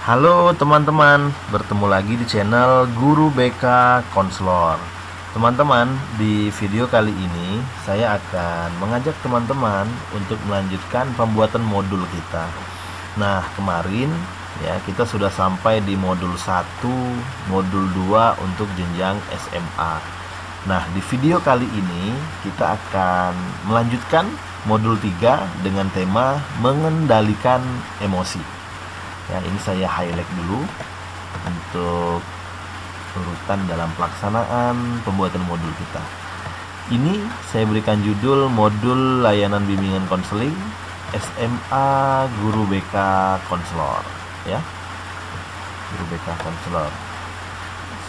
Halo teman-teman, bertemu lagi di channel Guru BK Konselor. Teman-teman, di video kali ini saya akan mengajak teman-teman untuk melanjutkan pembuatan modul kita. Nah, kemarin ya kita sudah sampai di modul 1, modul 2 untuk jenjang SMA. Nah, di video kali ini kita akan melanjutkan modul 3 dengan tema mengendalikan emosi. Ya, ini saya highlight dulu untuk urutan dalam pelaksanaan pembuatan modul kita. Ini saya berikan judul modul layanan bimbingan konseling SMA Guru BK Konselor, ya. Guru BK Konselor.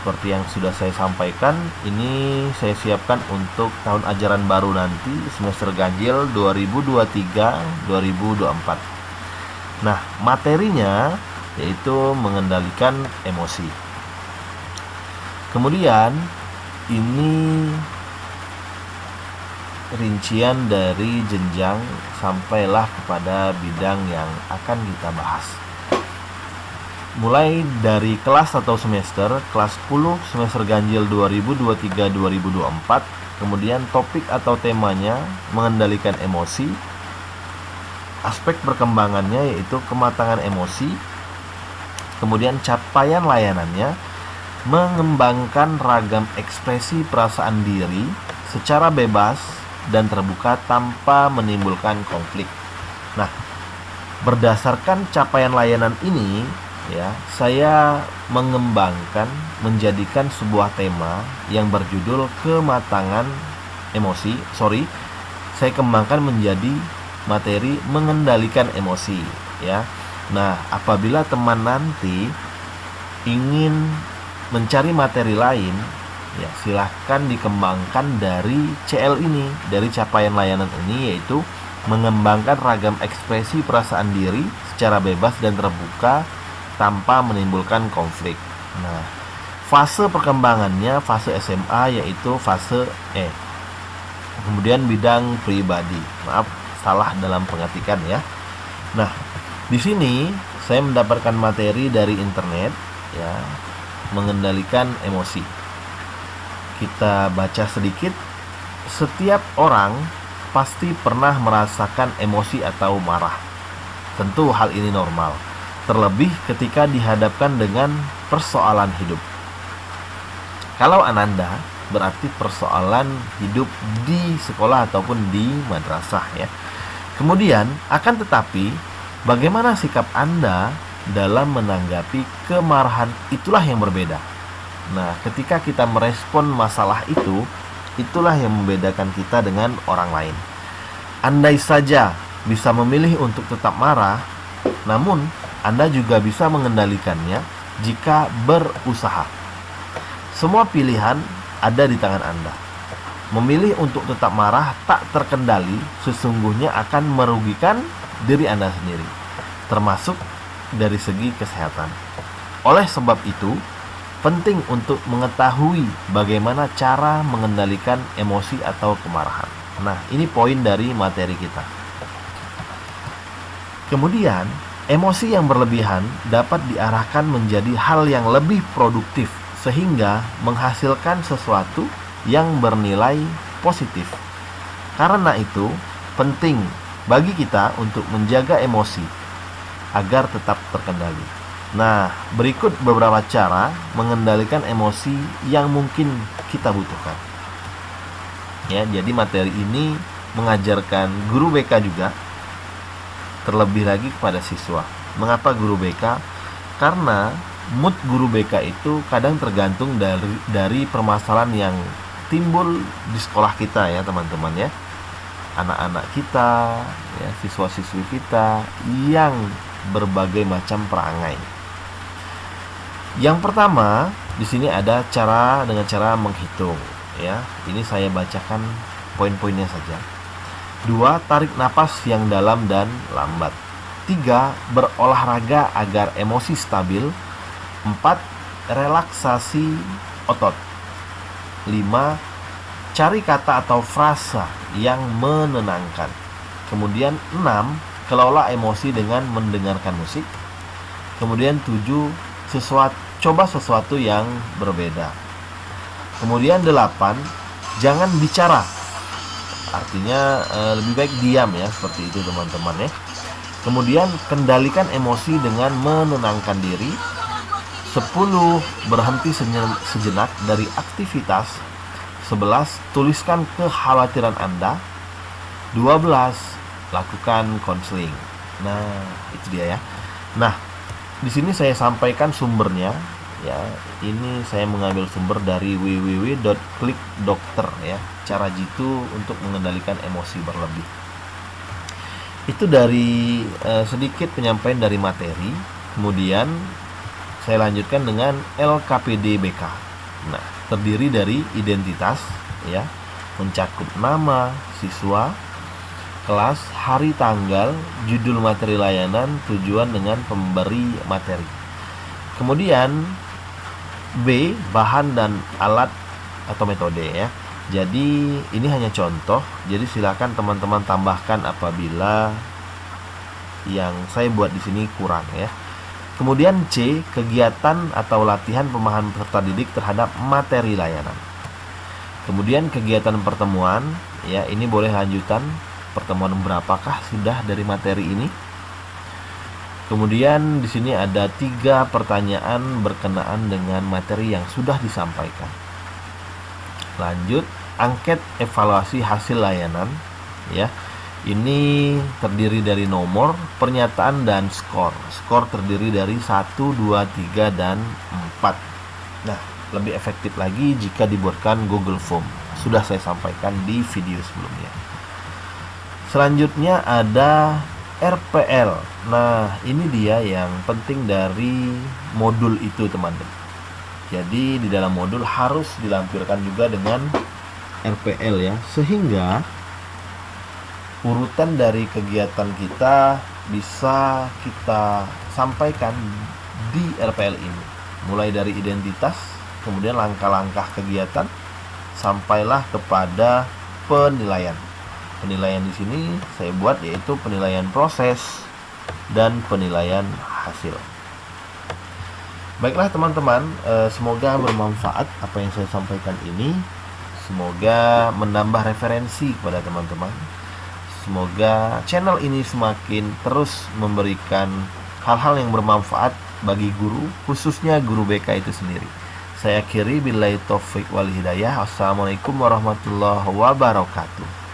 Seperti yang sudah saya sampaikan, ini saya siapkan untuk tahun ajaran baru nanti, semester ganjil 2023-2024. Nah, materinya yaitu mengendalikan emosi. Kemudian ini rincian dari jenjang sampailah kepada bidang yang akan kita bahas. Mulai dari kelas atau semester, kelas 10 semester ganjil 2023-2024, kemudian topik atau temanya mengendalikan emosi. Aspek perkembangannya yaitu kematangan emosi, kemudian capaian layanannya, mengembangkan ragam ekspresi perasaan diri secara bebas dan terbuka tanpa menimbulkan konflik. Nah, berdasarkan capaian layanan ini, ya, saya mengembangkan, menjadikan sebuah tema yang berjudul kematangan emosi. Saya kembangkan menjadi materi mengendalikan emosi, ya. Nah, apabila teman nanti ingin mencari materi lain, ya silahkan dikembangkan dari CL ini, dari capaian layanan ini, yaitu mengembangkan ragam ekspresi perasaan diri secara bebas dan terbuka tanpa menimbulkan konflik. Nah, fase perkembangannya fase SMA yaitu fase E. Kemudian bidang pribadi. Maaf, salah dalam pengetikan ya. Nah, di sini saya mendapatkan materi dari internet, ya, mengendalikan emosi. Kita baca sedikit. Setiap orang pasti pernah merasakan emosi atau marah. Tentu hal ini normal, terlebih ketika dihadapkan dengan persoalan hidup. Kalau Ananda, berarti persoalan hidup di sekolah ataupun di madrasah, ya. Kemudian, akan tetapi, bagaimana sikap Anda dalam menanggapi kemarahan itulah yang berbeda. Nah, ketika kita merespon masalah itu, itulah yang membedakan kita dengan orang lain. Andai saja bisa memilih untuk tetap marah, namun Anda juga bisa mengendalikannya jika berusaha. Semua pilihan ada di tangan Anda. Memilih untuk tetap marah tak terkendali sesungguhnya akan merugikan diri Anda sendiri, termasuk dari segi kesehatan. Oleh sebab itu, penting untuk mengetahui bagaimana cara mengendalikan emosi atau kemarahan. Nah, ini poin dari materi kita. Kemudian, emosi yang berlebihan dapat diarahkan menjadi hal yang lebih produktif sehingga menghasilkan sesuatu yang bernilai positif. Karena itu, penting bagi kita untuk menjaga emosi agar tetap terkendali. Nah, berikut beberapa cara mengendalikan emosi yang mungkin kita butuhkan. Ya, jadi materi ini mengajarkan guru BK juga, terlebih lagi kepada siswa. Mengapa guru BK? Karena mood guru BK itu kadang tergantung dari permasalahan yang timbul di sekolah kita, ya teman-teman, ya. Anak-anak kita, ya, siswa-siswi kita yang berbagai macam perangai. Yang pertama, di sini ada dengan cara menghitung, ya. Ini saya bacakan poin-poinnya saja. 2. Tarik napas yang dalam dan lambat. 3. Berolahraga agar emosi stabil. 4. Relaksasi otot. 5. Cari kata atau frasa yang menenangkan. Kemudian 6. Kelola emosi dengan mendengarkan musik. Kemudian 7, coba sesuatu yang berbeda. Kemudian 8, jangan bicara. Artinya lebih baik diam ya, seperti itu teman-teman ya. Kemudian kendalikan emosi dengan menenangkan diri. 10, berhenti sejenak dari aktivitas. 11, tuliskan kekhawatiran Anda. 12, lakukan konseling. Nah, itu dia ya. Nah, di sini saya sampaikan sumbernya ya. Ini saya mengambil sumber dari www.klikdokter ya. Cara jitu untuk mengendalikan emosi berlebih. Itu dari sedikit penyampaian dari materi. Kemudian saya lanjutkan dengan LKPD-BK. Nah, terdiri dari identitas ya, mencakup nama siswa, kelas, hari tanggal, judul materi layanan, tujuan dengan pemberi materi. Kemudian B, bahan dan alat atau metode ya. Jadi ini hanya contoh, jadi silakan teman-teman tambahkan apabila yang saya buat di sini kurang ya. Kemudian C, kegiatan atau latihan pemahaman peserta didik terhadap materi layanan. Kemudian kegiatan pertemuan ya, ini boleh lanjutan. Pertemuan berapakah sudah dari materi ini? Kemudian di sini ada 3 pertanyaan berkenaan dengan materi yang sudah disampaikan. Lanjut, angket evaluasi hasil layanan ya. Ini terdiri dari nomor, pernyataan, dan skor. Skor terdiri dari 1, 2, 3, dan 4. Nah, lebih efektif lagi jika dibuatkan Google Form. Sudah saya sampaikan di video sebelumnya. Selanjutnya ada RPL. Nah, ini dia yang penting dari modul itu, teman-teman. Jadi di dalam modul harus dilampirkan juga dengan RPL ya, sehingga urutan dari kegiatan kita bisa kita sampaikan di RPL ini. Mulai dari identitas, kemudian langkah-langkah kegiatan, sampailah kepada penilaian. Penilaian di sini saya buat yaitu penilaian proses dan penilaian hasil. Baiklah teman-teman, semoga bermanfaat apa yang saya sampaikan ini. Semoga menambah referensi kepada teman-teman. Semoga channel ini semakin terus memberikan hal-hal yang bermanfaat bagi guru, khususnya guru BK itu sendiri. Saya akhiri billahi taufik wal hidayah. Wassalamualaikum warahmatullahi wabarakatuh.